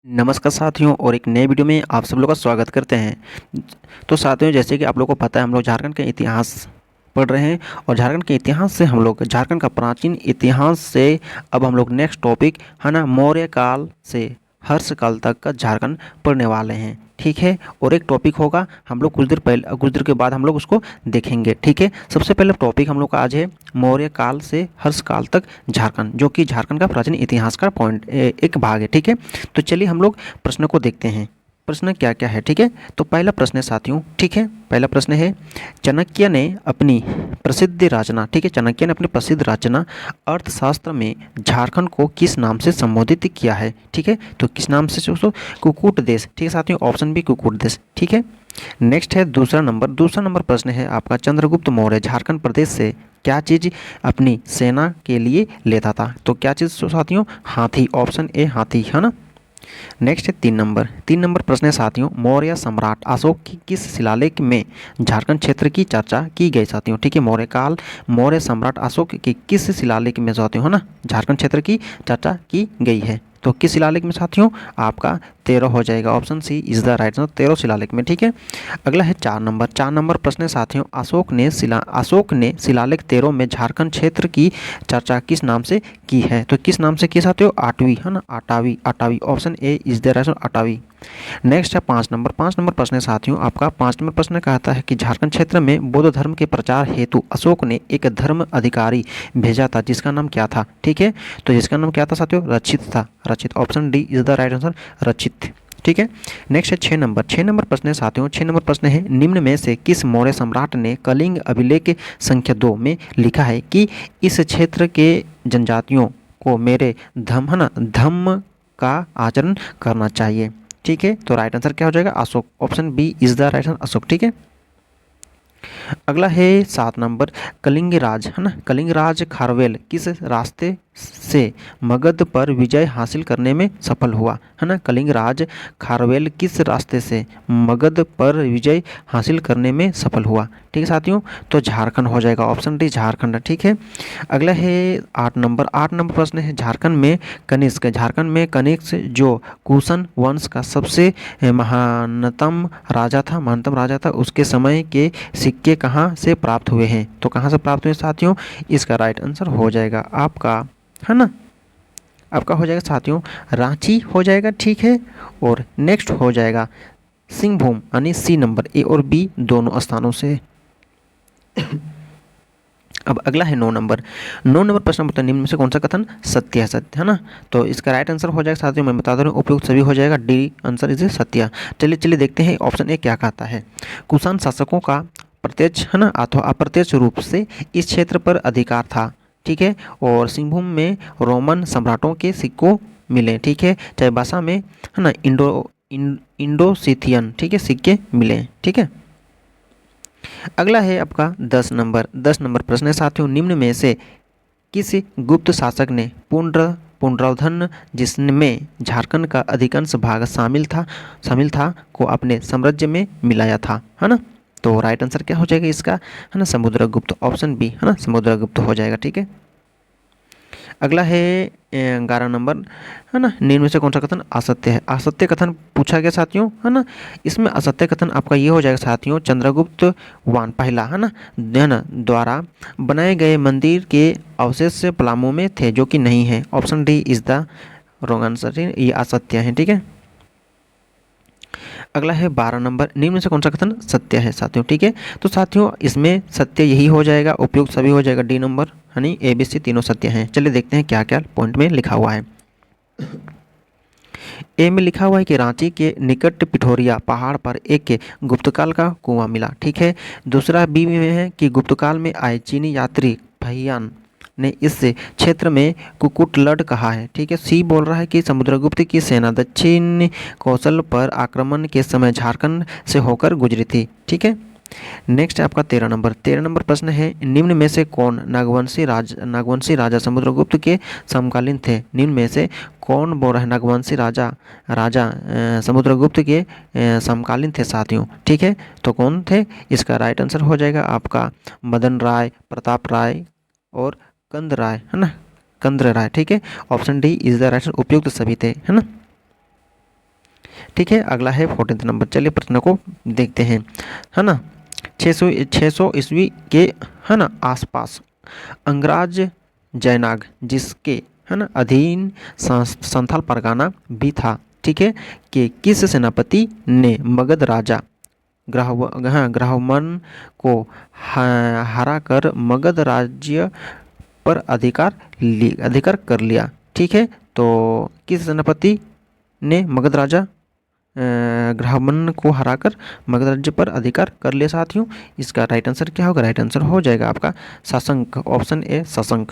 नमस्कार साथियों और एक नए वीडियो में आप सब लोग का स्वागत करते हैं। तो साथियों, जैसे कि आप लोगों को पता है, हम लोग झारखंड के इतिहास पढ़ रहे हैं और झारखंड के इतिहास से हम लोग झारखंड का प्राचीन इतिहास से अब हम लोग नेक्स्ट टॉपिक है ना, मौर्य काल से हर्ष काल तक का झारखंड पढ़ने वाले हैं। ठीक है, और एक टॉपिक होगा, हम लोग कुछ देर के बाद हम लोग उसको देखेंगे। ठीक है, सबसे पहले टॉपिक हम लोग का आज है मौर्य काल से हर्ष काल तक झारखंड, जो कि झारखंड का प्राचीन इतिहास का एक भाग है। ठीक है, तो चलिए हम लोग प्रश्न को देखते हैं। प्रश्न क्या क्या है। ठीक है, तो पहला प्रश्न है साथियों, ठीक है, पहला प्रश्न है, चाणक्य ने अपनी प्रसिद्ध रचना, ठीक है, चाणक्य ने अपनी प्रसिद्ध रचना अर्थशास्त्र में झारखंड को किस नाम से संबोधित किया है। ठीक है, तो किस नाम से दोस्तों? कुकुट देश। ठीक है साथियों, ऑप्शन बी कुकुट देश। ठीक है, नेक्स्ट है दूसरा नंबर प्रश्न है आपका, चंद्रगुप्त मौर्य झारखंड प्रदेश से क्या चीज़ अपनी सेना के लिए लेता था? तो क्या चीज़ साथियों? हाथी। ऑप्शन ए हाथी, है ना। नेक्स्ट है तीन नंबर प्रश्न है साथियों, मौर्य सम्राट अशोक की किस शिलालेख में झारखंड क्षेत्र की चर्चा की गई साथियों? ठीक है, मौर्य काल मौर्य सम्राट अशोक की किस शिलालेख में साथियों, है ना, झारखंड क्षेत्र की चर्चा की गई है? तो किस शिलालेख में साथियों? आपका 13 हो जाएगा, option C is the right answer, 13 शिलालेख में। ठीक है, अगला है चार नंबर प्रश्न है साथियों, अशोक ने शिलालेख 13 में झारखंड क्षेत्र की चर्चा किस नाम से की है? तो किस नाम से की साथियों? आठवीं, है ना, अटावी। Option A is the right answer, अटावी। नेक्स्ट है पाँच नंबर प्रश्न है साथियों आपका, 5 नंबर प्रश्न कहता है कि झारखंड क्षेत्र में बौद्ध धर्म के प्रचार हेतु अशोक ने एक धर्म अधिकारी भेजा था, जिसका नाम क्या था? ठीक है, तो जिसका नाम क्या था साथियों? रचित था, रचित। Option D is the right answer, रचित। ठीक है, नेक्स्ट है 6 नंबर प्रश्न है साथियों, 6 नंबर प्रश्न है, निम्न में से किस मौर्य सम्राट ने कलिंग अभिलेख संख्या 2 में लिखा है कि इस क्षेत्र के जनजातियों को मेरे धम्म का आचरण करना चाहिए? ठीक है, तो राइट आंसर क्या हो जाएगा? Ashok. Option B is the right answer, Ashok. ठीक है, अगला है 7 नंबर, कलिंगराज, है ना, कलिंगराज खारवेल किस रास्ते से मगध पर विजय हासिल करने में सफल हुआ? है ना, कलिंगराज खारवेल किस रास्ते से मगध पर विजय हासिल करने में सफल हुआ? ठीक है साथियों, तो झारखंड हो जाएगा, ऑप्शन डी झारखंड। ठीक है, अगला है 8 नंबर प्रश्न है, झारखंड में कनिष्क जो कुषाण वंश का सबसे महानतम राजा था, उसके समय के सिक्के कहाँ से प्राप्त हुए हैं? तो कहाँ से प्राप्त हुए साथियों? इसका राइट आंसर हो जाएगा आपका, है ना, आपका हो जाएगा साथियों रांची हो जाएगा। ठीक है, और नेक्स्ट हो जाएगा सिंहभूम, यानी सी नंबर, ए और बी दोनों स्थानों से। अब अगला है 9 नंबर प्रश्न बताओ, निम्न में से कौन सा कथन सत्य है? सत्य, है ना, तो इसका राइट आंसर हो जाएगा साथियों, मैं बता दे रहा हूँ, उपयुक्त सभी हो जाएगा, डी आंसर इज सत्य। चलिए देखते हैं ऑप्शन ए क्या कहता है। कुषाण शासकों का प्रत्यक्ष, है ना, अथवा अप्रत्यक्ष रूप से इस क्षेत्र पर अधिकार था। ठीक है, और सिंहभूम में रोमन सम्राटों के सिक्कों मिले। ठीक है, चाहे भाषा में, है ना, इंडोसिथियन, ठीक है, सिक्के मिले। ठीक है, अगला है आपका 10 नंबर प्रश्न है साथियों, निम्न में से किस गुप्त शासक ने पुनर्वधन, जिसमें झारखंड का अधिकांश भाग शामिल था को अपने साम्राज्य में मिलाया था? है ना, तो राइट आंसर क्या हो जाएगा इसका? है ना, समुद्रगुप्त। ऑप्शन बी, है ना, समुद्रगुप्त हो जाएगा। ठीक है, अगला है 11 नंबर, है ना, निम्न में से कौन सा कथन असत्य है? असत्य कथन पूछा गया साथियों, है ना, इसमें असत्य कथन आपका ये हो जाएगा साथियों, चंद्रगुप्त वान पहला, है ना, द्वारा बनाए गए मंदिर के अवशेष पलामू में थे, जो कि नहीं है। Option D is the wrong answer, ये असत्य है। ठीक है, अगला है 12 नंबर, निम्न में से कौन सा कथन सत्य है साथियों? ठीक है, तो साथियों इसमें सत्य यही हो जाएगा, उपयुक्त सभी हो जाएगा, डी नंबर, यानी ए बी सी तीनों सत्य हैं। चलिए देखते हैं क्या क्या पॉइंट में लिखा हुआ है। ए में लिखा हुआ है कि रांची के निकट पिठोरिया पहाड़ पर एक गुप्तकाल का कुआं मिला। ठीक है, दूसरा बी में है कि गुप्तकाल में आए चीनी यात्री फहियान ने इस क्षेत्र में कुकुटलड कहा है। ठीक है, सी बोल रहा है कि समुद्रगुप्त की सेना दक्षिण कौशल पर आक्रमण के समय झारखंड से होकर गुजरी थी। ठीक है, नेक्स्ट है आपका 13 नंबर प्रश्न है, निम्न में से कौन नागवंशी राजा समुद्रगुप्त के समकालीन थे? निम्न में से कौन बोल रहा है नागवंशी राजा समुद्रगुप्त के समकालीन थे साथियों? ठीक है, तो कौन थे? इसका राइट आंसर हो जाएगा आपका मदन राय, प्रताप राय और कंद राय, है ना, कंद्र राय। ठीक है, option D is the right, उपयुक्त सभी थे, है ना। ठीक है। अगला है 14 नंबर, चलिए प्रश्न को देखते हैं, है ना। 600 ईस्वी के, है ना, आसपास अंगराज जयनाग, जिसके, है ना, अधीन संथाल परगना भी था, ठीक है, कि किस सेनापति ने मगध राजा ग्राहमन को हरा कर मगध राज्य पर अधिकार कर लिया, ठीक है। तो किस सेनापति ने मगध राजा ग्राहमन को हराकर मगध राज्य पर अधिकार कर लिया साथियों? इसका राइट आंसर क्या होगा? राइट आंसर हो जाएगा आपका Shashank, option A Shashank.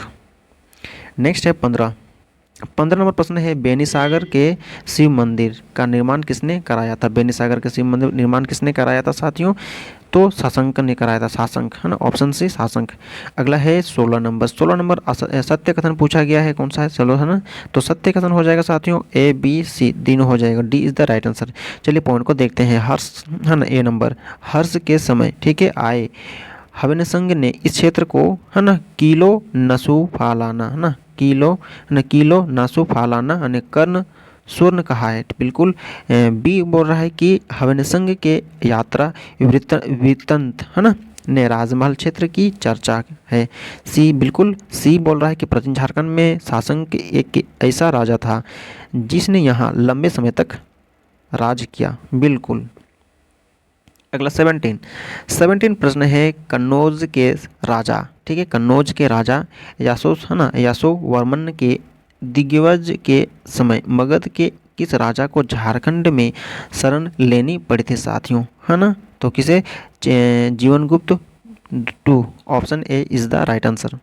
Next है 15 नंबर प्रश्न है, बेनीसागर के शिव मंदिर का निर्माण किसने कराया था? बेनीसागर के शिव मंदिर निर्माण किसने कराया था साथियों? तो शासंक ने कराया था, शासंक, है ना, ऑप्शन सी शासंक। अगला है 16 नंबर, 16 नंबर सत्य कथन पूछा गया है, कौन सा है? चलो, है ना, तो सत्य कथन हो जाएगा साथियों ए बी सी तीनों हो जाएगा, D is the right answer. चलिए पॉइंट को देखते हैं। हर्ष, है ना, ए नंबर, हर्ष के समय, ठीक है, आए हवनसंग ने इस क्षेत्र को, है ना, किलो नसु फालाना, है ना, किलो नासु फालाना यानी कर्ण स्वर्ण कहा है, बिल्कुल। बी बोल रहा है कि हवनसंग के यात्रा वृत्तांत, है ना, ने राजमहल क्षेत्र की चर्चा है। सी, बिल्कुल सी बोल रहा है कि प्राचीन झारखंड में शासक एक ऐसा राजा था जिसने यहाँ लंबे समय तक राज किया, बिल्कुल। अगला 17 प्रश्न है, कन्नौज के राजा, ठीक है, कन्नौज के राजा यासोस, है ना, यासोवर्मन के दिग्विजय के समय मगध के किस राजा को झारखंड में शरण लेनी पड़ी थी साथियों? है ना, तो किसे? Jivangupta two, option A is the right answer.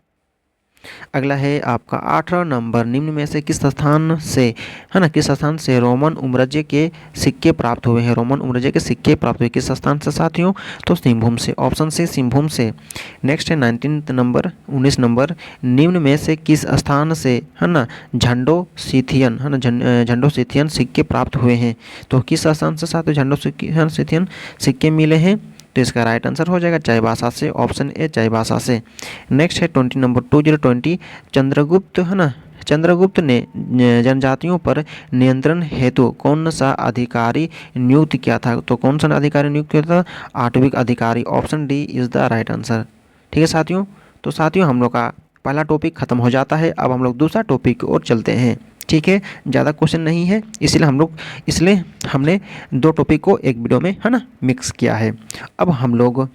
अगला है आपका 18 नंबर, निम्न में से किस स्थान से, है ना, किस स्थान से रोमन उम्रजे के सिक्के प्राप्त हुए हैं? रोमन उम्रजे के सिक्के प्राप्त हुए किस स्थान से साथियों? तो सिंहभूम से, ऑप्शन से सिंहभूम से। नेक्स्ट है 19 नंबर, 19 नंबर, निम्न में से किस स्थान से, है ना, झंडो सिथियन, है ना, झंडो सिथियन सिक्के प्राप्त हुए हैं? तो किस स्थान से साथियों झंडो सिथियन सिक्के मिले हैं? तो इसका राइट आंसर हो जाएगा चाईबासा से, ऑप्शन ए चाईबासा से। नेक्स्ट है 20 नंबर, 2020, चंद्रगुप्त, है ना, चंद्रगुप्त ने जनजातियों पर नियंत्रण हेतु कौन सा अधिकारी नियुक्त किया था? तो कौन सा अधिकारी नियुक्त किया था? आठविक अधिकारी, option D is the right answer. ठीक है साथियों, तो साथियों हम लोग का पहला टॉपिक खत्म हो जाता है। अब हम लोग दूसरा टॉपिक की ओर चलते हैं, ठीक है। ज़्यादा क्वेश्चन नहीं है, इसलिए हमने दो टॉपिक को एक वीडियो में, है ना, मिक्स किया है। अब हम लोग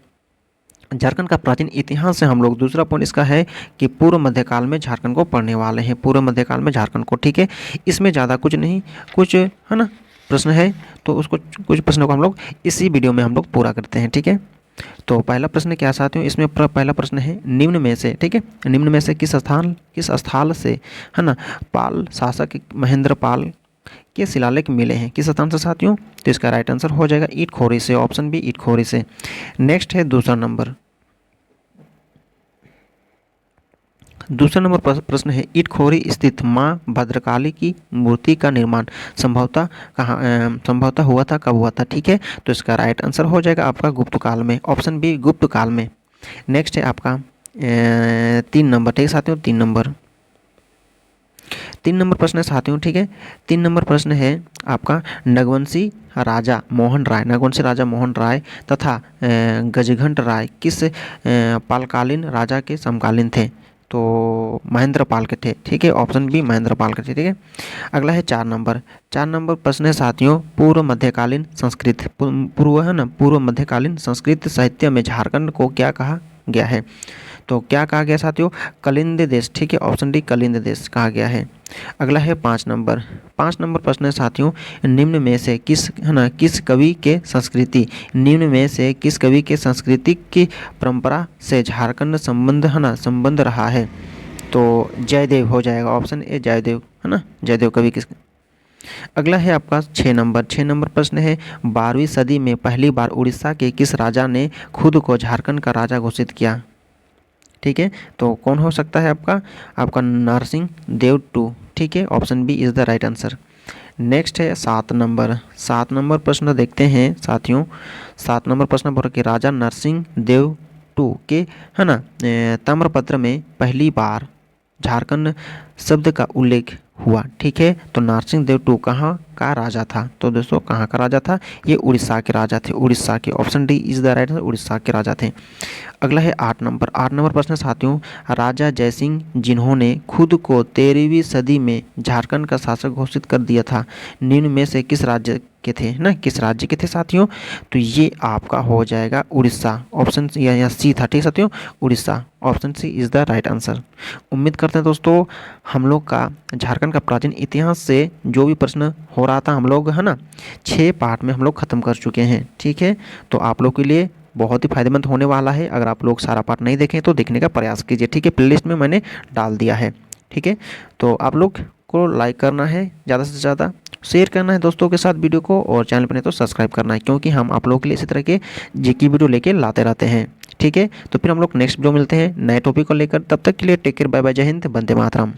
झारखंड का प्राचीन इतिहास से हम लोग दूसरा पॉइंट इसका है कि पूर्व मध्यकाल में झारखंड को पढ़ने वाले हैं, पूर्व मध्यकाल में झारखंड को, ठीक है। इसमें ज़्यादा कुछ नहीं, कुछ, है ना, प्रश्न है तो उसको, कुछ प्रश्नों को हम लोग इसी वीडियो में हम लोग पूरा करते हैं, ठीक है। तो पहला प्रश्न क्या साथियों, इसमें पहला प्रश्न है, निम्न में से, ठीक है, निम्न में से किस स्थल से, है ना, पाल शासक महेंद्र पाल के शिलालेख मिले हैं? किस स्थान से साथियों? तो इसका राइट आंसर हो जाएगा ईटखोरी से, ऑप्शन बी ईटखोरी से। नेक्स्ट है दूसरा नंबर, प्रश्न है, ईटखोरी स्थित माँ भद्रकाली की मूर्ति का निर्माण संभवतः हुआ था, कब हुआ था? ठीक है, तो इसका राइट आंसर हो जाएगा आपका गुप्त काल में, ऑप्शन बी गुप्त काल में। नेक्स्ट है आपका 3 नंबर, ठीक है साथियों, 3 नंबर प्रश्न है साथियों, ठीक है। 3 नंबर प्रश्न है आपका, नगवंशी राजा मोहन राय तथा गजघंट राय किस पालकालीन राजा के समकालीन थे? तो महेंद्र पाल के थे, ठीक है, ऑप्शन बी महेंद्र पाल के थे, ठीक है। अगला है 4 नंबर प्रश्न है साथियों, पूर्व मध्यकालीन संस्कृत, पूर्व मध्यकालीन संस्कृत साहित्य में झारखंड को क्या कहा गया है? तो क्या कहा गया साथियों? कलिंद देश, ठीक है, ऑप्शन डी कलिंद देश कहा गया है। अगला है 5 नंबर प्रश्न है साथियों, निम्न में से किस कवि के संस्कृति की परंपरा से झारखंड संबंध रहा है? तो जयदेव हो जाएगा, ऑप्शन ए जयदेव, है ना, जयदेव कवि किस। अगला है आपका 6 नंबर प्रश्न है, 12वीं सदी में पहली बार उड़ीसा के किस राजा ने खुद को झारखंड का राजा घोषित किया? ठीक है, तो कौन हो सकता है आपका नरसिंह देव टू, ठीक है, option B is the right answer. Next है 7 नंबर प्रश्न देखते हैं साथियों। 7 नंबर प्रश्न बोल कि राजा नरसिंह देव टू के, है ना, ताम्रपत्र में पहली बार झारखंड शब्द का उल्लेख हुआ। ठीक है, तो नरसिंह देव टू कहाँ का राजा था? तो दोस्तों कहाँ का राजा था? ये उड़ीसा के राजा थे। उड़ीसा के, option D is the right answer, Orissa के राजा थे। अगला है 8 नंबर। 8 नंबर प्रश्न साथियों, राजा जयसिंह जिन्होंने खुद को 13वीं सदी में झारखंड का शासक घोषित कर दिया था, निम्न में से किस राज्य के थे ना, किस राज्य के थे साथियों? तो ये आपका हो जाएगा उड़ीसा। ऑप्शन या सी था। ठीक साथियों, Orissa, option C is the right answer. उम्मीद करते हैं दोस्तों हम लोग का झारखंड का प्राचीन इतिहास से जो भी प्रश्न हो रहा था हम लोग, है ना, 6 पार्ट में हम लोग ख़त्म कर चुके हैं। ठीक है, तो आप लोग के लिए बहुत ही फायदेमंद होने वाला है। अगर आप लोग सारा पार्ट नहीं देखें तो देखने का प्रयास कीजिए। ठीक है, प्लेलिस्ट में मैंने डाल दिया है। ठीक है, तो आप लोग को लाइक करना है, ज़्यादा से ज़्यादा शेयर करना है दोस्तों के साथ वीडियो को, और चैनल पर नहीं तो सब्सक्राइब करना है, क्योंकि हम आप लोगों के लिए इसी तरह के जीके वीडियो लेके लाते रहते हैं। ठीक है, तो फिर हम लोग नेक्स्ट वीडियो मिलते हैं नए टॉपिक को लेकर। तब तक के लिए टेक केयर, बाय बाय, जय हिंद, वंदे मातरम।